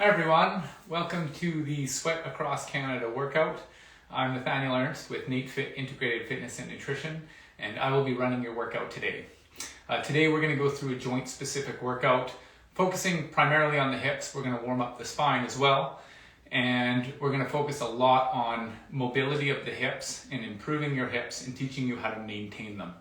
Hi everyone, welcome to the Sweat Across Canada workout. I'm Nathaniel Ernst with NateFit Integrated Fitness and Nutrition, and I will be running your workout today. Today we're going to go through a joint-specific workout, focusing primarily on the hips. We're going to warm up the spine as well, and we're going to focus a lot on mobility of the hips and improving your hips and teaching you how to maintain them.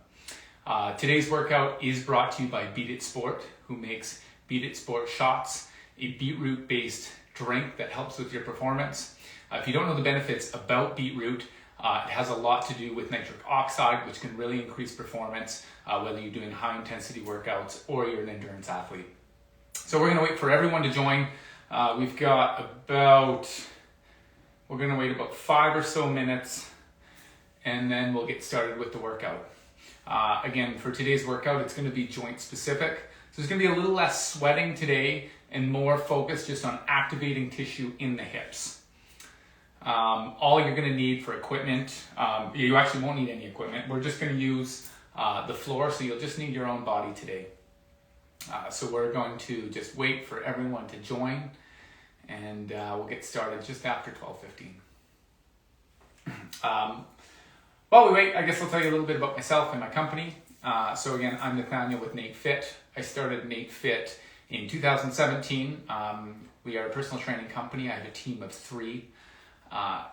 Today's workout is brought to you by Beat It Sport, who makes Beat It Sport shots, a beetroot based drink that helps with your performance. If you don't know the benefits about beetroot, it has a lot to do with nitric oxide, which can really increase performance, whether you're doing high intensity workouts or you're an endurance athlete. So we're gonna wait for everyone to join. We're gonna wait about 5 or so minutes, and then we'll get started with the workout. Again, for today's workout, it's gonna be joint specific. So there's gonna be a little less sweating today and more focus just on activating tissue in the hips. All you're gonna need for equipment, you actually won't need any equipment. We're just gonna use the floor, so you'll just need your own body today. So we're going to just wait for everyone to join, and we'll get started just after 12:15. While we wait, I guess I'll tell you a little bit about myself and my company. So again, I'm Nathaniel with NateFit. I started NateFit in 2017. We are a personal training company. I have a team of 3.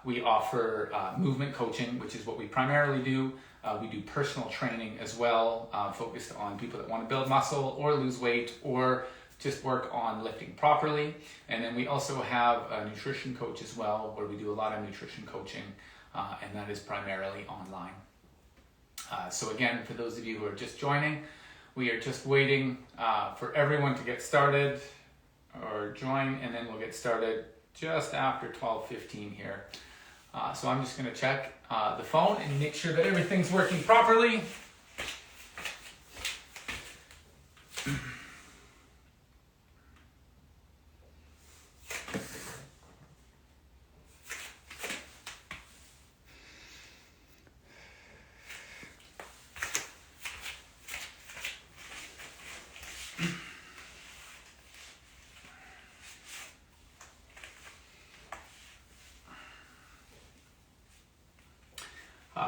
We offer movement coaching, which is what we primarily do. We do personal training as well, focused on people that want to build muscle or lose weight or just work on lifting properly. And then we also have a nutrition coach as well, where we do a lot of nutrition coaching, and that is primarily online. So again, for those of you who are just joining, we are just waiting for everyone to get started or join, and then we'll get started just after 12:15 here. So I'm just going to check the phone and make sure that everything's working properly.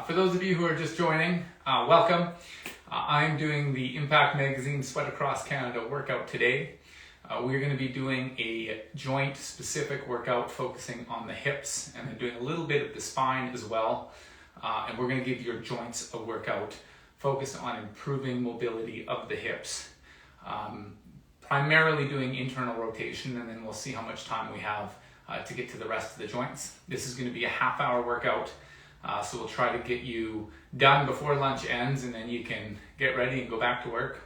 For those of you who are just joining, welcome. I'm doing the Impact Magazine Sweat Across Canada workout today. We're going to be doing a joint-specific workout focusing on the hips, and then doing a little bit of the spine as well. And we're going to give your joints a workout focused on improving mobility of the hips. Primarily doing internal rotation, and then we'll see how much time we have to get to the rest of the joints. This is going to be a half-hour workout. So we'll try to get you done before lunch ends, and then you can get ready and go back to work.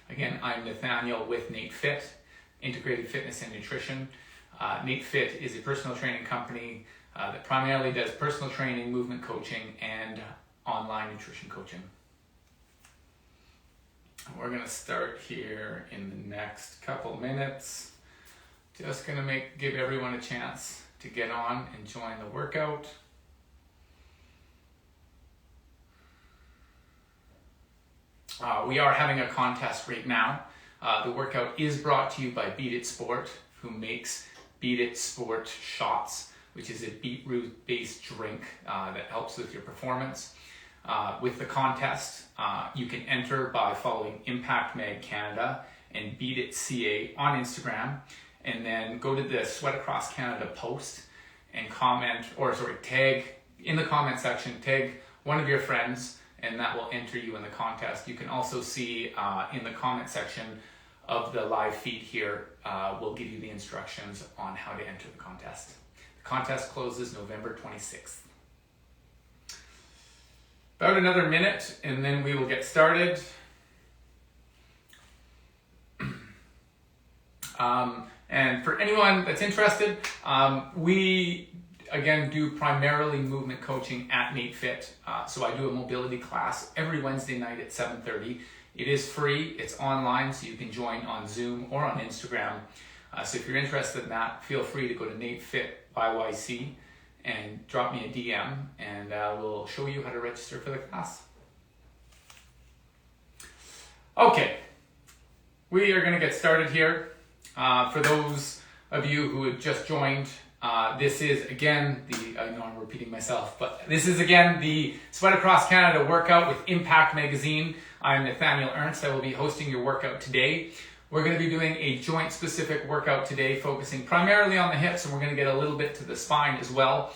Again, I'm Nathaniel with NateFit, Integrated Fitness and Nutrition. NateFit is a personal training company that primarily does personal training, movement coaching, and online nutrition coaching. We're going to start here in the next couple minutes. Just going to give everyone a chance to get on and join the workout. We are having a contest right now. The workout is brought to you by Beat It Sport, who makes Beat It Sport shots, which is a beetroot based drink that helps with your performance. With the contest, you can enter by following Impact Mag Canada and Beat It CA on Instagram, and then go to the Sweat Across Canada post and tag in the comment section, tag one of your friends, and that will enter you in the contest. You can also see in the comment section of the live feed here, we'll give you the instructions on how to enter the contest. The contest closes November 26th. About another minute, and then we will get started. And for anyone that's interested, we again do primarily movement coaching at NateFit. So I do a mobility class every Wednesday night at 7:30. It is free, it's online, so you can join on Zoom or on Instagram. So if you're interested in that, feel free to go to NateFit YYC and drop me a DM, and we'll show you how to register for the class. Okay, we are going to get started here. For those of you who have just joined, this is again I know I'm repeating myself, but this is again the Sweat Across Canada workout with Impact Magazine. I'm Nathaniel Ernst. I will be hosting your workout today. We're going to be doing a joint specific workout today, focusing primarily on the hips, and we're going to get a little bit to the spine as well.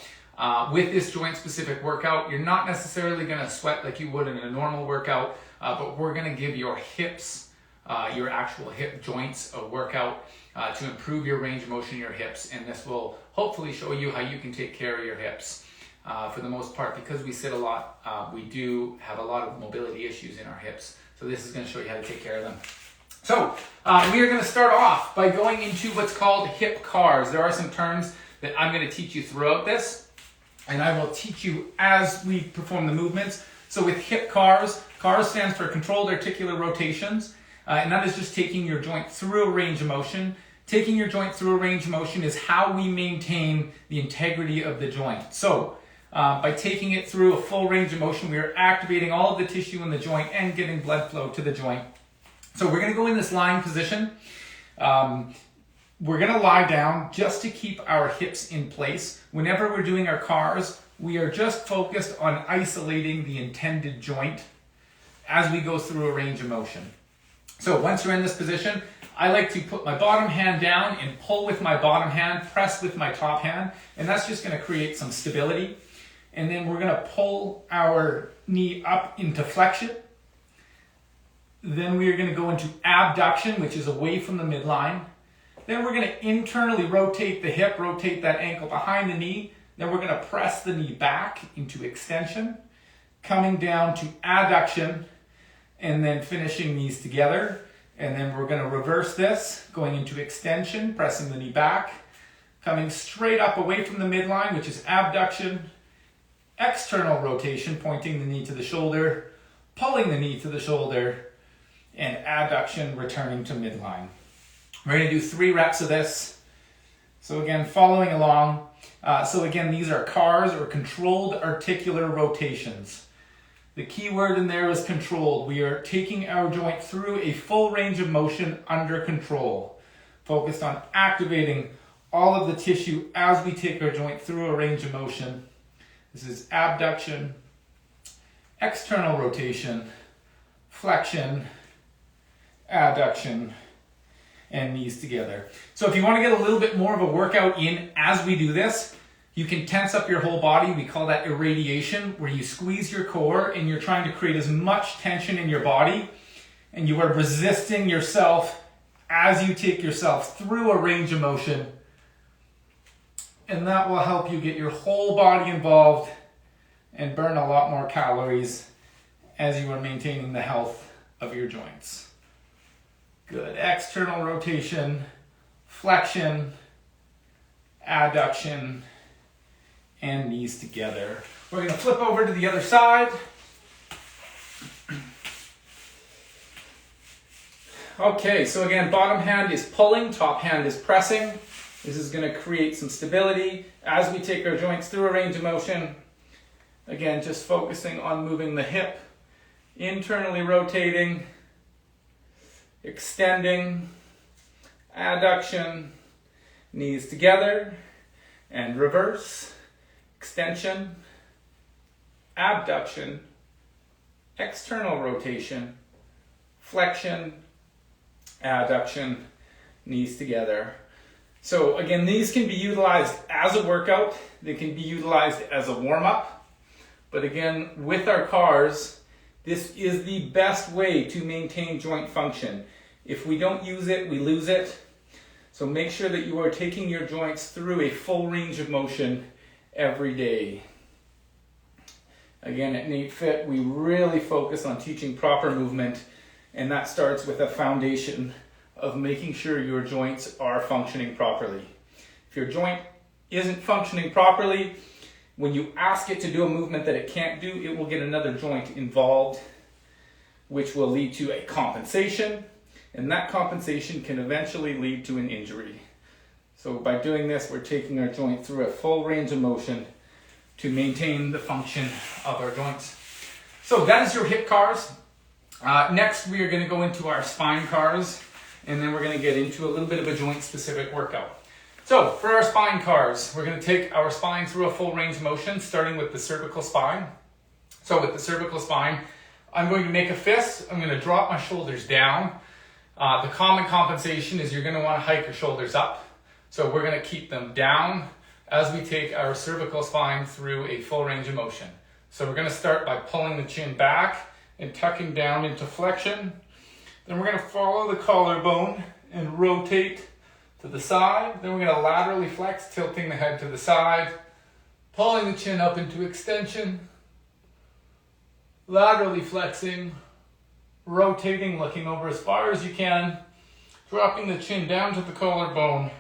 With this joint specific workout, you're not necessarily going to sweat like you would in a normal workout, but we're going to give your hips, your actual hip joints, a workout to improve your range of motion in your hips, and this will hopefully show you how you can take care of your hips. For the most part, because we sit a lot, we do have a lot of mobility issues in our hips, so this is going to show you how to take care of them. So we are going to start off by going into what's called hip cars. There are some terms that I'm going to teach you throughout this, and I will teach you as we perform the movements. So with hip cars, cars stands for controlled articular rotations, and that is just taking your joint through a range of motion. Taking your joint through a range of motion is how we maintain the integrity of the joint. So by taking it through a full range of motion, we are activating all of the tissue in the joint and getting blood flow to the joint. So we're going to go in this lying position. We're going to lie down just to keep our hips in place. Whenever we're doing our cars, we are just focused on isolating the intended joint as we go through a range of motion. So once you're in this position, I like to put my bottom hand down and pull with my bottom hand, press with my top hand, and that's just going to create some stability. And then we're going to pull our knee up into flexion. Then we are going to go into abduction, which is away from the midline. Then we're going to internally rotate the hip, rotate that ankle behind the knee. Then we're going to press the knee back into extension, coming down to adduction, and then finishing these together. And then we're going to reverse this, going into extension, pressing the knee back, coming straight up away from the midline, which is abduction, external rotation, pointing the knee to the shoulder, pulling the knee to the shoulder, and adduction, returning to midline. We're going to do 3 reps of this. So again, following along. So again, these are cars or controlled articular rotations. The key word in there is controlled. We are taking our joint through a full range of motion under control, focused on activating all of the tissue as we take our joint through a range of motion. This is abduction, external rotation, flexion, adduction, and knees together. So if you want to get a little bit more of a workout in as we do this, you can tense up your whole body. We call that irradiation, where you squeeze your core and you're trying to create as much tension in your body, and you are resisting yourself as you take yourself through a range of motion. And that will help you get your whole body involved and burn a lot more calories as you are maintaining the health of your joints. Good. External rotation, flexion, adduction, and knees together. We're going to flip over to the other side. Okay, so again, bottom hand is pulling, top hand is pressing. This is going to create some stability as we take our joints through a range of motion. Again, just focusing on moving the hip, internally rotating, extending, adduction, knees together, and reverse, extension, abduction, external rotation, flexion, adduction, knees together. So again, these can be utilized as a workout. They can be utilized as a warm-up. But again, with our cars, this is the best way to maintain joint function. If we don't use it, we lose it. So make sure that you are taking your joints through a full range of motion every day. Again, at Nate Fit, we really focus on teaching proper movement, and that starts with a foundation of making sure your joints are functioning properly. If your joint isn't functioning properly, when you ask it to do a movement that it can't do, it will get another joint involved, which will lead to a compensation, and that compensation can eventually lead to an injury. So by doing this, we're taking our joint through a full range of motion to maintain the function of our joints. So that is your hip cars. Next, we are going to go into our spine cars. and then we're going to get into a little bit of a joint-specific workout. So for our spine cars, we're going to take our spine through a full range of motion, starting with the cervical spine. So with the cervical spine, I'm going to make a fist. I'm going to drop my shoulders down. The common compensation is you're going to want to hike your shoulders up. So we're going to keep them down as we take our cervical spine through a full range of motion. So we're going to start by pulling the chin back and tucking down into flexion. Then we're going to follow the collarbone and rotate to the side. Then we're going to laterally flex, tilting the head to the side, pulling the chin up into extension, laterally flexing, rotating, looking over as far as you can, dropping the chin down to the collarbone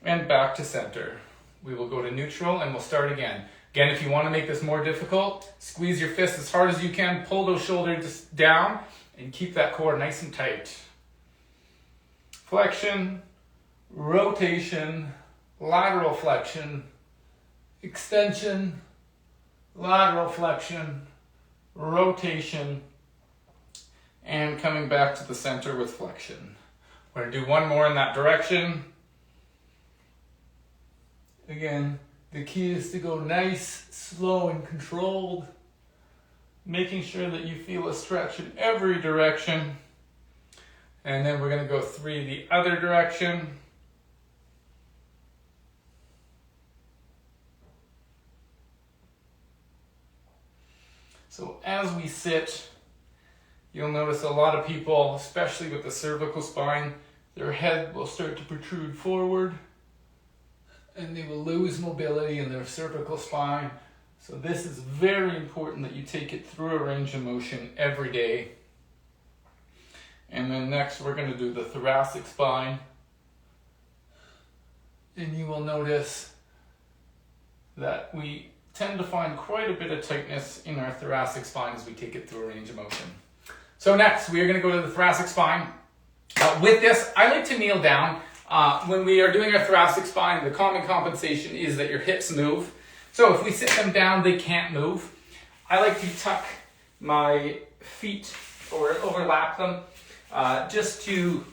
and back to center. We will go to neutral and we'll start again. Again, if you want to make this more difficult, squeeze your fist as hard as you can, pull those shoulders down, and keep that core nice and tight. Flexion, rotation, lateral flexion, extension, lateral flexion, rotation, and coming back to the center with flexion. We're going to do one more in that direction. Again, the key is to go nice, slow, and controlled, making sure that you feel a stretch in every direction. And then we're going to go 3 the other direction. So as we sit, you'll notice a lot of people, especially with the cervical spine, their head will start to protrude forward and they will lose mobility in their cervical spine. So this is very important that you take it through a range of motion every day. And then next we're going to do the thoracic spine. And you will notice that we tend to find quite a bit of tightness in our thoracic spine as we take it through a range of motion. So next we are going to go to the thoracic spine. With this, I like to kneel down. When we are doing our thoracic spine, the common compensation is that your hips move. So if we sit them down, they can't move. I like to tuck my feet or overlap them just to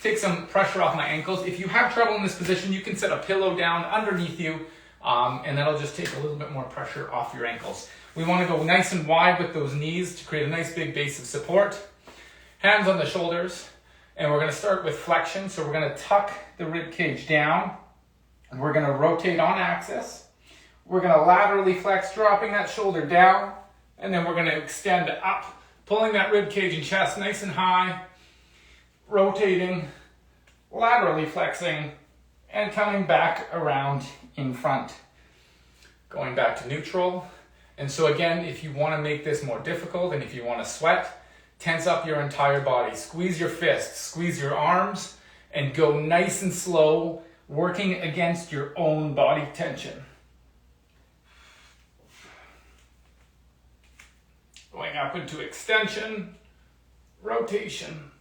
take some pressure off my ankles. If you have trouble in this position, you can set a pillow down underneath you and that'll just take a little bit more pressure off your ankles. We want to go nice and wide with those knees to create a nice big base of support. Hands on the shoulders. And we're going to start with flexion. So we're going to tuck the rib cage down. And we're going to rotate on axis. We're going to laterally flex, dropping that shoulder down. And then we're going to extend up, pulling that rib cage and chest nice and high. Rotating, laterally flexing, and coming back around in front. Going back to neutral. And so again, if you want to make this more difficult and if you want to sweat, tense up your entire body. Squeeze your fists, squeeze your arms, and go nice and slow, working against your own body tension. Going up into extension, rotation,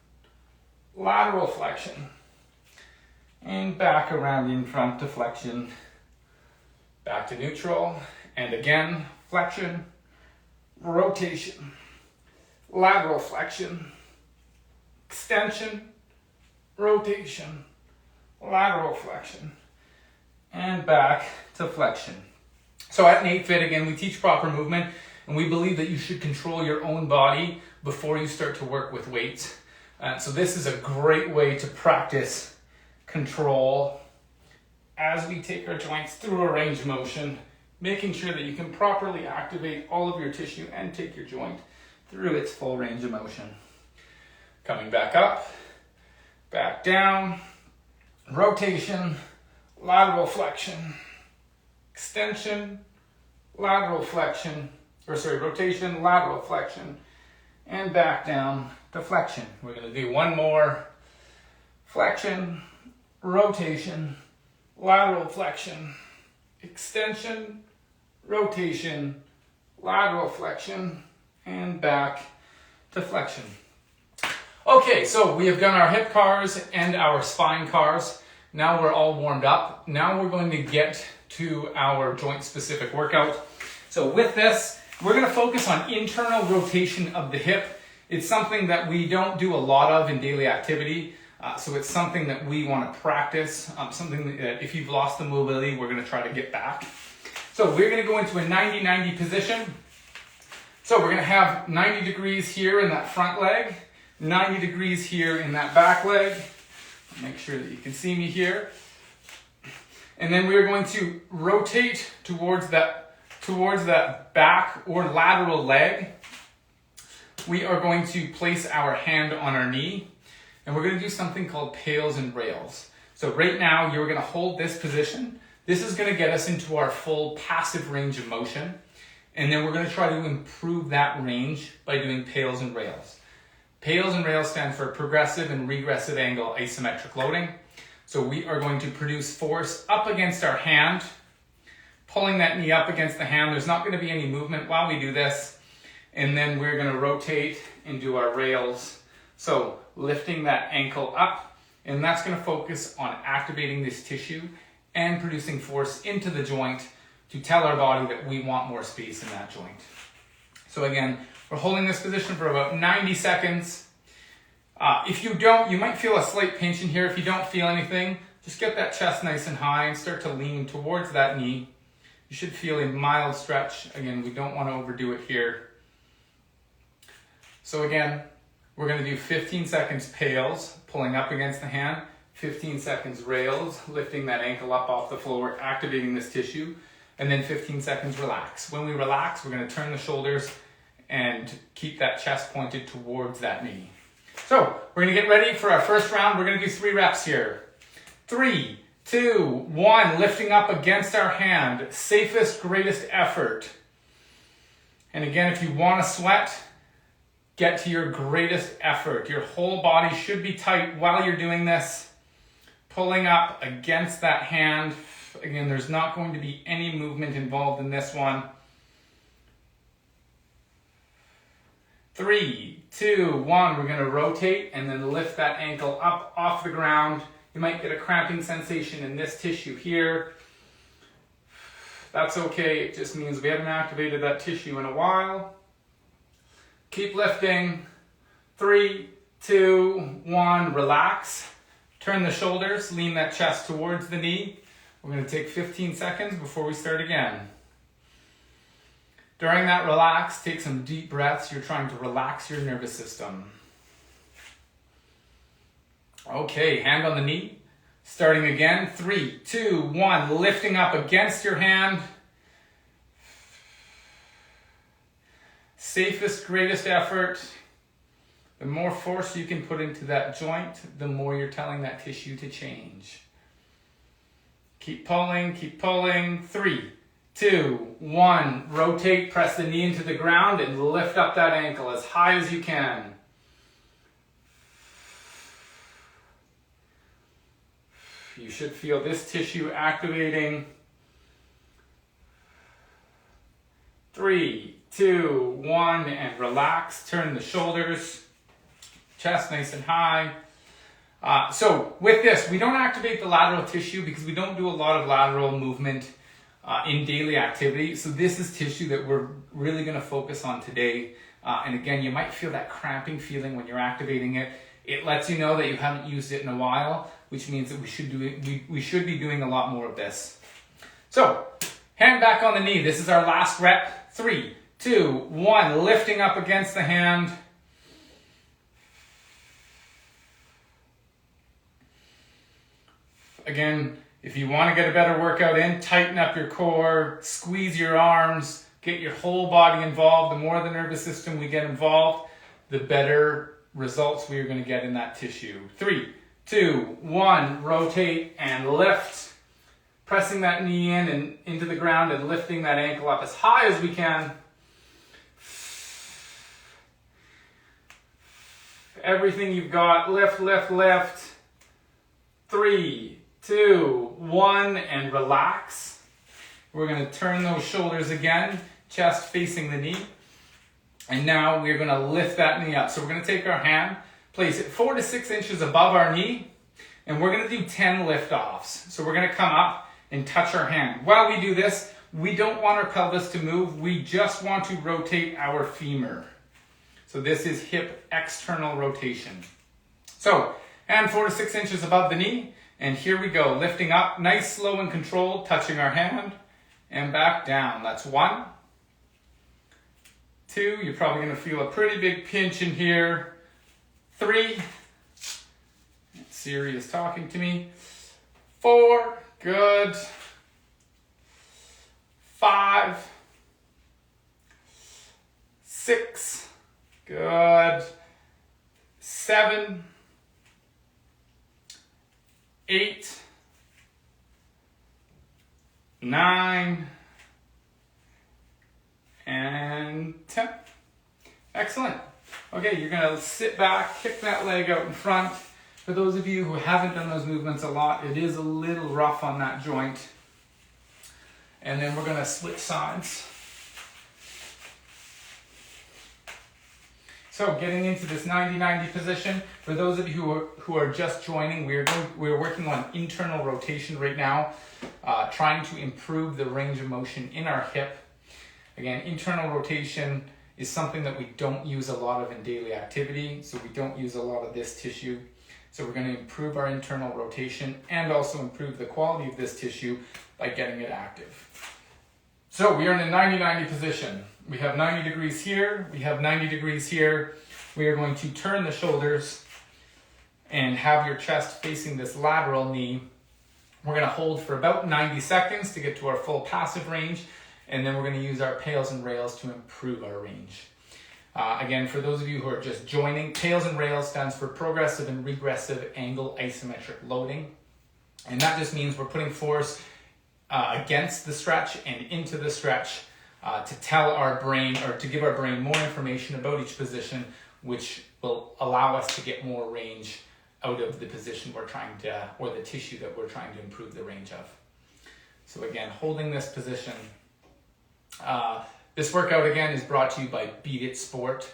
lateral flexion, and back around in front to flexion, back to neutral, and again, flexion, rotation, lateral flexion, extension, rotation, lateral flexion, and back to flexion. So at Nate Fit, again, we teach proper movement, and we believe that you should control your own body before you start to work with weights. So this is a great way to practice control as we take our joints through a range of motion, making sure that you can properly activate all of your tissue and take your joint through its full range of motion. Coming back up, back down, rotation, lateral flexion, extension, lateral flexion, rotation, lateral flexion, and back down to flexion. We're going to do one more. Flexion, rotation, lateral flexion, extension, rotation, lateral flexion, and back to flexion. Okay, so we have done our hip cars and our spine cars. Now we're all warmed up. Now we're going to get to our joint specific workout. So with this, we're going to focus on internal rotation of the hip. It's something that we don't do a lot of in daily activity. So it's something that we want to practice, something that if you've lost the mobility, we're going to try to get back. So we're going to go into a 90-90 position. So we're going to have 90 degrees here in that front leg, 90 degrees here in that back leg. Make sure that you can see me here. And then we're going to rotate towards that back or lateral leg. We are going to place our hand on our knee, and we're going to do something called Pails and Rails. So right now, you're going to hold this position. This is going to get us into our full passive range of motion, and then we're going to try to improve that range by doing Pails and Rails. Pails and Rails stand for progressive and regressive angle isometric loading. So we are going to produce force up against our hand, pulling that knee up against the hand. There's not going to be any movement while we do this. And then we're going to rotate and do our rails. So lifting that ankle up, and that's going to focus on activating this tissue and producing force into the joint to tell our body that we want more space in that joint. So again, we're holding this position for about 90 seconds. If you don't, you might feel a slight pinch in here. If you don't feel anything, just get that chest nice and high and start to lean towards that knee. You should feel a mild stretch. Again, we don't want to overdo it here. So again, we're going to do 15 seconds pails, pulling up against the hand, 15 seconds rails, lifting that ankle up off the floor, activating this tissue, and then 15 seconds relax. When we relax, we're going to turn the shoulders and keep that chest pointed towards that knee. So we're going to get ready for our first round. We're going to do 3 reps here. 3, 2, 1, lifting up against our hand, safest, greatest effort. And again, if you want to sweat, get to your greatest effort. Your whole body should be tight while you're doing this. Pulling up against that hand. Again, there's not going to be any movement involved in this one. 3, 2, 1. We're going to rotate and then lift that ankle up off the ground. You might get a cramping sensation in this tissue here. That's okay. It just means we haven't activated that tissue in a while. Keep lifting. 3, 2, 1, relax. Turn the shoulders, lean that chest towards the knee. We're going to take 15 seconds before we start again. During that relax, take some deep breaths. You're trying to relax your nervous system. Okay, hand on the knee. Starting again. 3, 2, 1, lifting up against your hand. Safest, greatest effort. The more force you can put into that joint, the more you're telling that tissue to change. Keep pulling, keep pulling. 3, 2, 1. Rotate, press the knee into the ground and lift up that ankle as high as you can. You should feel this tissue activating. 3, 2, 1, and relax. Turn the shoulders, chest nice and high. So with this, we don't activate the lateral tissue because we don't do a lot of lateral movement in daily activity. So this is tissue that we're really going to focus on today. And again, you might feel that cramping feeling when you're activating it. It lets you know that you haven't used it in a while, which means that we should be doing a lot more of this. So hand back on the knee. This is our last rep. 3, 2, 1, lifting up against the hand. Again, if you want to get a better workout in, tighten up your core, squeeze your arms, get your whole body involved. The more the nervous system we get involved, the better results we are going to get in that tissue. 3, 2, 1, rotate and lift. Pressing that knee in and into the ground and lifting that ankle up as high as we can. Everything you've got, lift, lift, lift. 3, 2, 1, and relax. We're going to turn those shoulders again, chest facing the knee. And now we're going to lift that knee up. So we're going to take our hand, place it 4 to 6 inches above our knee, and we're going to do 10 lift-offs. So we're going to come up and touch our hand. While we do this, we don't want our pelvis to move. We just want to rotate our femur. So this is hip external rotation. So and 4 to 6 inches above the knee. And here we go, lifting up, nice, slow and controlled, touching our hand, and back down. That's 1, 2, you're probably gonna feel a pretty big pinch in here. 3, Siri is talking to me. 4, good. 5, 6, good. 7, 8, 9, and 10. Excellent. Okay, you're gonna sit back, kick that leg out in front. For those of you who haven't done those movements a lot, it is a little rough on that joint. And then we're gonna switch sides. So getting into this 90-90 position, for those of you who are just joining, we're working on internal rotation right now, trying to improve the range of motion in our hip. Again, internal rotation is something that we don't use a lot of in daily activity, so we don't use a lot of this tissue. So we're going to improve our internal rotation and also improve the quality of this tissue by getting it active. So we are in a 90-90 position. We have 90 degrees here, we have 90 degrees here. We are going to turn the shoulders and have your chest facing this lateral knee. We're going to hold for about 90 seconds to get to our full passive range, and then we're going to use our Pails and Rails to improve our range. Again, for those of you who are just joining, Pails and Rails stands for Progressive and Regressive Angle Isometric Loading. And that just means we're putting force against the stretch and into the stretch to tell our brain, or to give our brain more information about each position, which will allow us to get more range out of the position we're trying to, or the tissue that we're trying to improve the range of. So again, holding this position. This workout again is brought to you by Beat It Sport,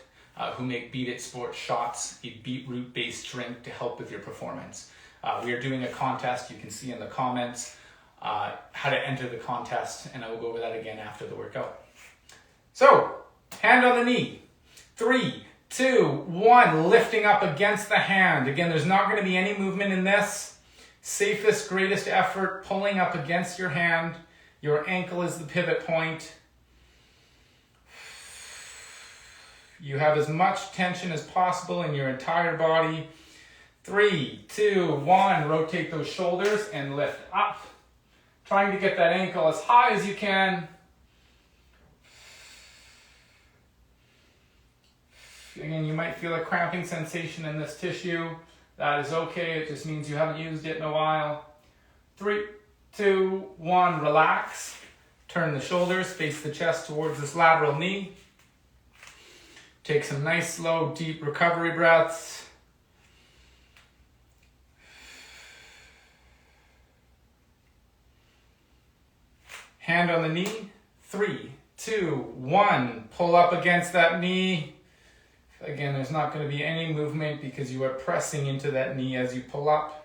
who make Beat It Sport shots, a beetroot-based drink to help with your performance. We are doing a contest. You can see in the comments how to enter the contest, and I will go over that again after the workout. So, hand on the knee. 3, 2, 1, lifting up against the hand. Again, there's not going to be any movement in this. Safest, greatest effort, pulling up against your hand. Your ankle is the pivot point. You have as much tension as possible in your entire body. 3, 2, 1, rotate those shoulders and lift up. Trying to get that ankle as high as you can. Again, you might feel a cramping sensation in this tissue. That is okay, it just means you haven't used it in a while. 3, 2, 1, relax. Turn the shoulders, face the chest towards this lateral knee. Take some nice, slow, deep recovery breaths. Hand on the knee. 3, 2, 1. Pull up against that knee. Again, there's not going to be any movement because you are pressing into that knee as you pull up.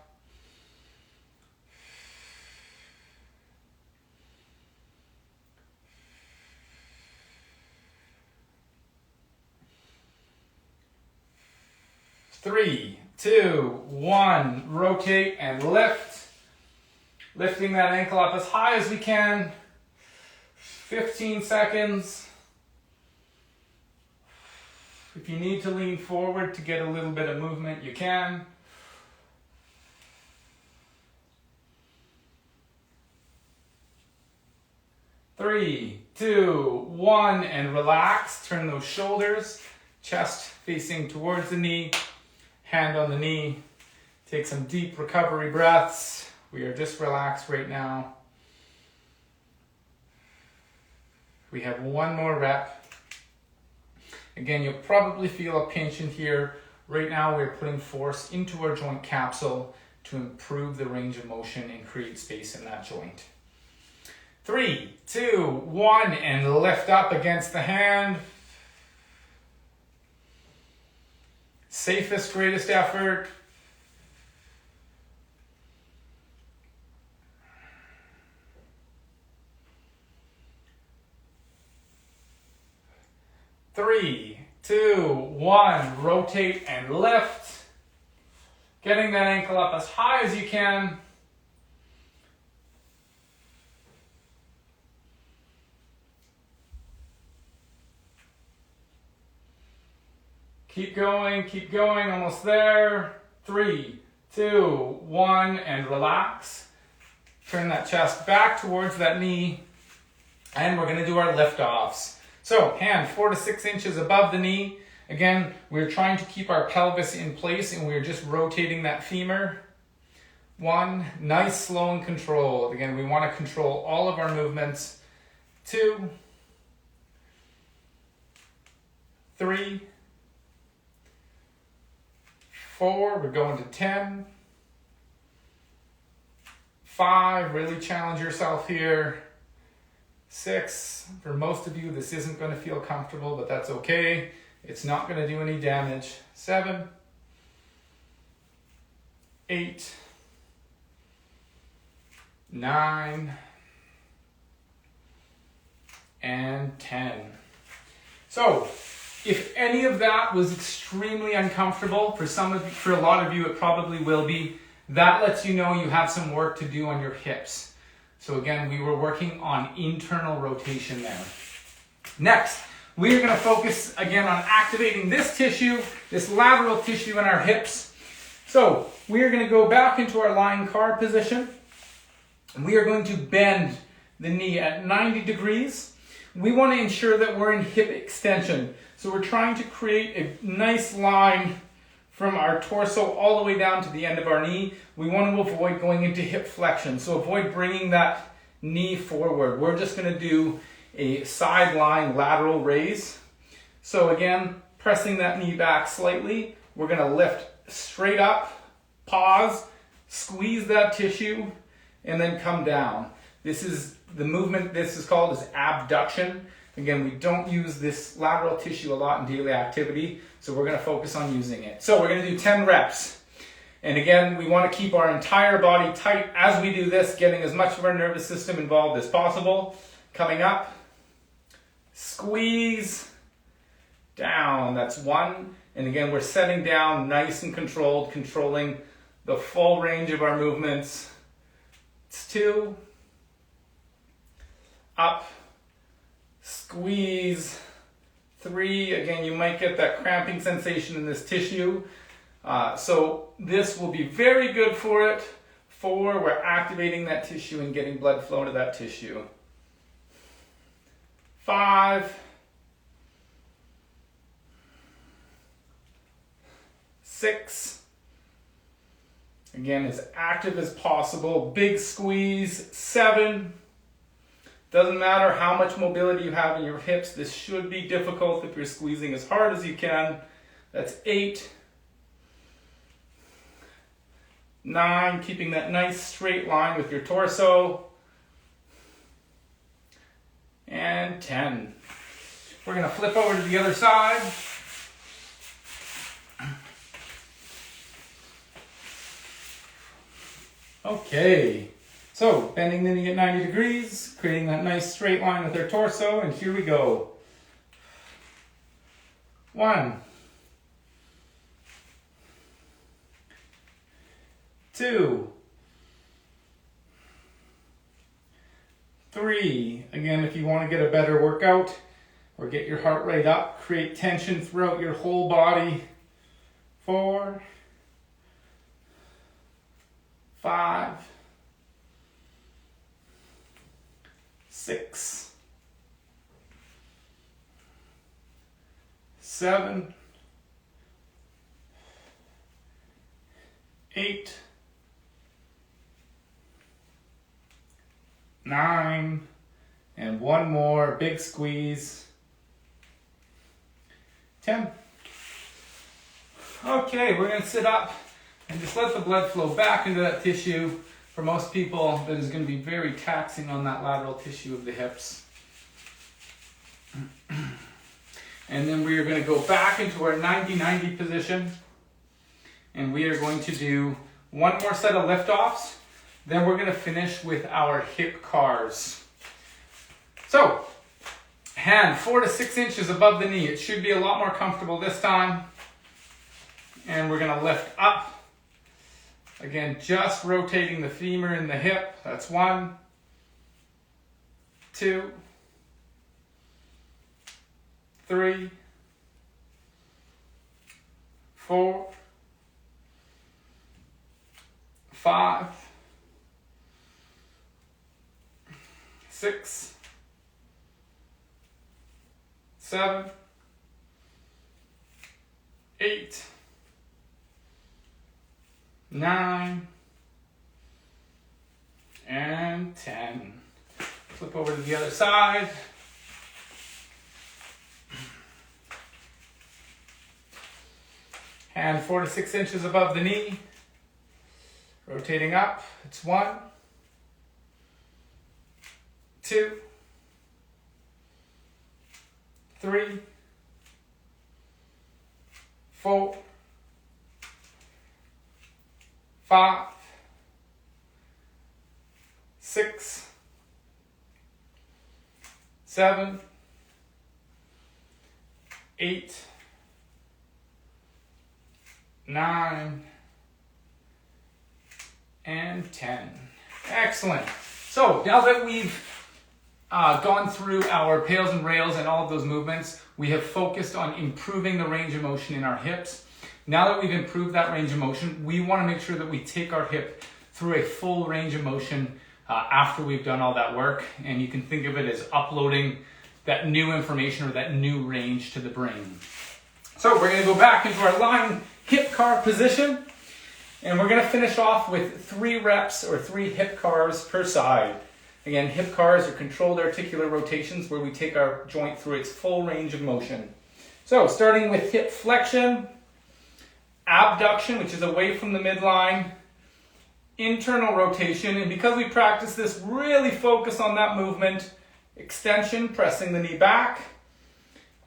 Three, 2, 1, rotate and lift. Lifting that ankle up as high as we can. 15 seconds. If you need to lean forward to get a little bit of movement, you can. Three, 2, 1, and relax. Turn those shoulders, chest facing towards the knee. Hand on the knee. Take some deep recovery breaths. We are just relaxed right now. We have one more rep. Again, you'll probably feel a pinch in here. Right now, we're putting force into our joint capsule to improve the range of motion and create space in that joint. 3, 2, 1, and lift up against the hand. Safest, greatest effort. Three, 2, 1, rotate and lift. Getting that ankle up as high as you can. Keep going, almost there. 3, 2, 1, and relax. Turn that chest back towards that knee, and we're gonna do our lift-offs. So, hand 4 to 6 inches above the knee. Again, we're trying to keep our pelvis in place, and we're just rotating that femur. 1, nice, slow, and controlled. Again, we wanna control all of our movements. 2, 3, 4, we're going to 10. 5, really challenge yourself here. 6, for most of you, this isn't going to feel comfortable, but that's okay. It's not going to do any damage. 7, 8, 9, and 10. So, if any of that was extremely uncomfortable, for a lot of you, it probably will be. That lets you know you have some work to do on your hips. So again, we were working on internal rotation there. Next, we are going to focus again on activating this tissue, this lateral tissue in our hips. So we are going to go back into our lying car position. And we are going to bend the knee at 90 degrees. We want to ensure that we're in hip extension. So we're trying to create a nice line from our torso all the way down to the end of our knee. We want to avoid going into hip flexion. So avoid bringing that knee forward. We're just going to do a sideline lateral raise. So again, pressing that knee back slightly. We're going to lift straight up, pause, squeeze that tissue, and then come down. This is the movement, this is called is abduction. Again, we don't use this lateral tissue a lot in daily activity, so we're going to focus on using it. So we're going to do 10 reps. And again, we want to keep our entire body tight as we do this, getting as much of our nervous system involved as possible. Coming up, squeeze, down, that's 1. And again, we're setting down nice and controlled, controlling the full range of our movements. It's 2, up, squeeze, 3, again, you might get that cramping sensation in this tissue. So this will be very good for it. 4, we're activating that tissue and getting blood flow to that tissue. 5, 6, again, as active as possible. Big squeeze. 7, doesn't matter how much mobility you have in your hips. This should be difficult if you're squeezing as hard as you can. That's 8, 9, keeping that nice straight line with your torso. And 10. We're going to flip over to the other side. Okay. So, bending the knee at 90 degrees, creating that nice straight line with our torso, and here we go. 1, 2, 3. Again, if you want to get a better workout or get your heart rate up, create tension throughout your whole body. 4, 5, 6, 7, 8, 9, and 1 more, big squeeze. 10. Okay, we're going to sit up and just let the blood flow back into that tissue. For most people, that is going to be very taxing on that lateral tissue of the hips. And then we are going to go back into our 90-90 position. And we are going to do 1 more set of lift-offs. Then we're going to finish with our hip cars. So, hand 4 to 6 inches above the knee. It should be a lot more comfortable this time. And we're going to lift up. Again, just rotating the femur and the hip. That's 1, 2, 3, 4, 5, 6, 7, 8, 9, and 10. Flip over to the other side. Hand 4 to 6 inches above the knee. Rotating up. It's 1, 2, 3, 4, 5, 6, 7, 8, 9, and 10. Excellent. So now that we've gone through our Pails and Rails and all of those movements, we have focused on improving the range of motion in our hips. Now that we've improved that range of motion, we want to make sure that we take our hip through a full range of motion after we've done all that work. And you can think of it as uploading that new information or that new range to the brain. So we're going to go back into our lying hip car position. And we're going to finish off with 3 reps or 3 hip cars per side. Again, hip cars are controlled articular rotations where we take our joint through its full range of motion. So starting with hip flexion, abduction, which is away from the midline, internal rotation, and because we practice this, really focus on that movement, extension, pressing the knee back,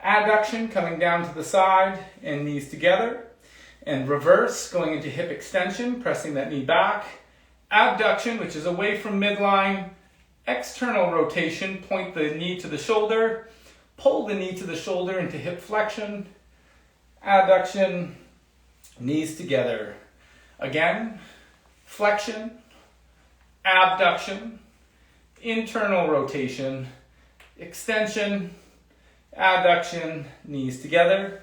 adduction, coming down to the side and knees together, and reverse, going into hip extension, pressing that knee back, abduction, which is away from midline, external rotation, point the knee to the shoulder, pull the knee to the shoulder into hip flexion, adduction, knees together. Again, flexion, abduction, internal rotation, extension, adduction, knees together.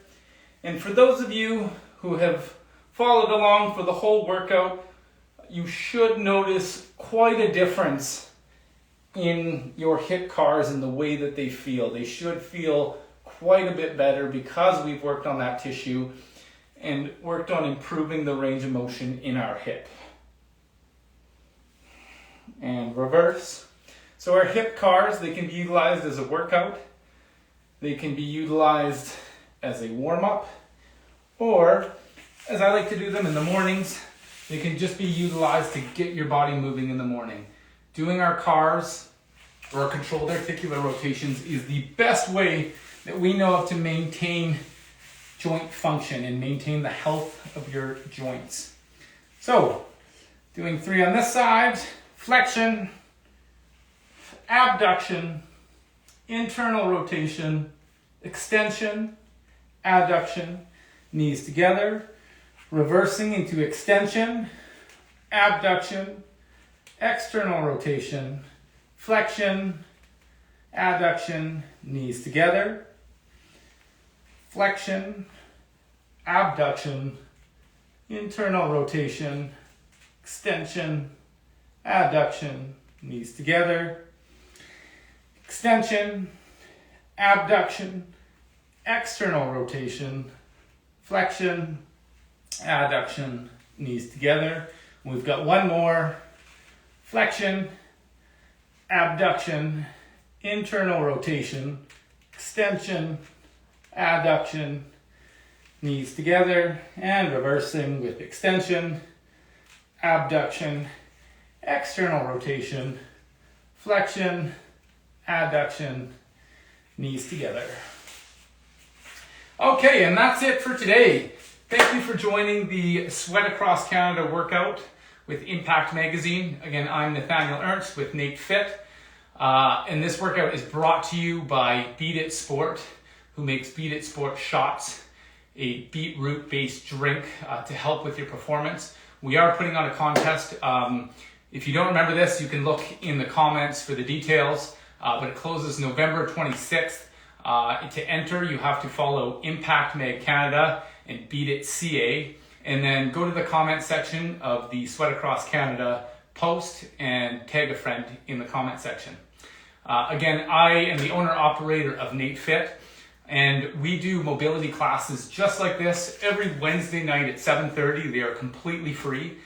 And for those of you who have followed along for the whole workout, you should notice quite a difference in your hip cars and the way that they feel. They should feel quite a bit better because we've worked on that tissue and worked on improving the range of motion in our hip. And reverse. So our hip cars, they can be utilized as a workout. They can be utilized as a warm-up, or as I like to do them in the mornings, they can just be utilized to get your body moving in the morning. Doing our cars or controlled articular rotations is the best way that we know of to maintain joint function and maintain the health of your joints. So, doing 3 on this side, flexion, abduction, internal rotation, extension, adduction, knees together, reversing into extension, abduction, external rotation, flexion, adduction, knees together, flexion, abduction, internal rotation, extension, adduction, knees together, extension, abduction, external rotation, flexion, adduction, knees together. We've got one more. Flexion, abduction, internal rotation, extension, adduction, knees together, and reversing with extension, abduction, external rotation, flexion, adduction, knees together. Okay, and that's it for today. Thank you for joining the Sweat Across Canada workout with Impact Magazine. Again, I'm Nathaniel Ernst with Nate Fit. And this workout is brought to you by Beat It Sport, who makes Beat It Sport shots, a beetroot-based drink to help with your performance. We are putting on a contest. If you don't remember this, you can look in the comments for the details, but it closes November 26th. To enter, you have to follow Impact Mag Canada and Beat It CA, and then go to the comment section of the Sweat Across Canada post and tag a friend in the comment section. Again, I am the owner-operator of Nate Fit, and we do mobility classes just like this every Wednesday night at 7:30. They are completely free.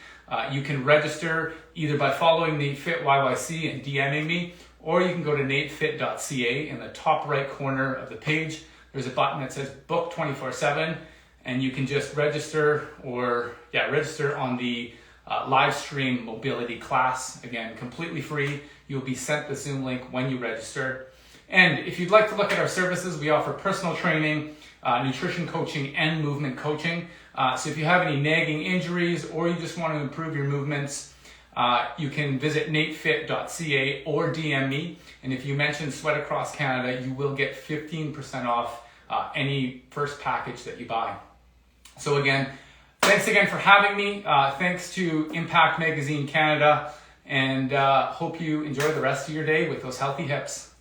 You can register either by following Nate Fit YYC and DMing me, or you can go to natefit.ca. In the top right corner of the page, there's a button that says Book 24/7, and you can just register on the live stream mobility class. Again, completely free. You'll be sent the Zoom link when you register. And if you'd like to look at our services, we offer personal training, nutrition coaching, and movement coaching. So if you have any nagging injuries or you just want to improve your movements, you can visit natefit.ca or DM me. And if you mention Sweat Across Canada, you will get 15% off any first package that you buy. So again, thanks again for having me. Thanks to Impact Magazine Canada, and hope you enjoy the rest of your day with those healthy hips.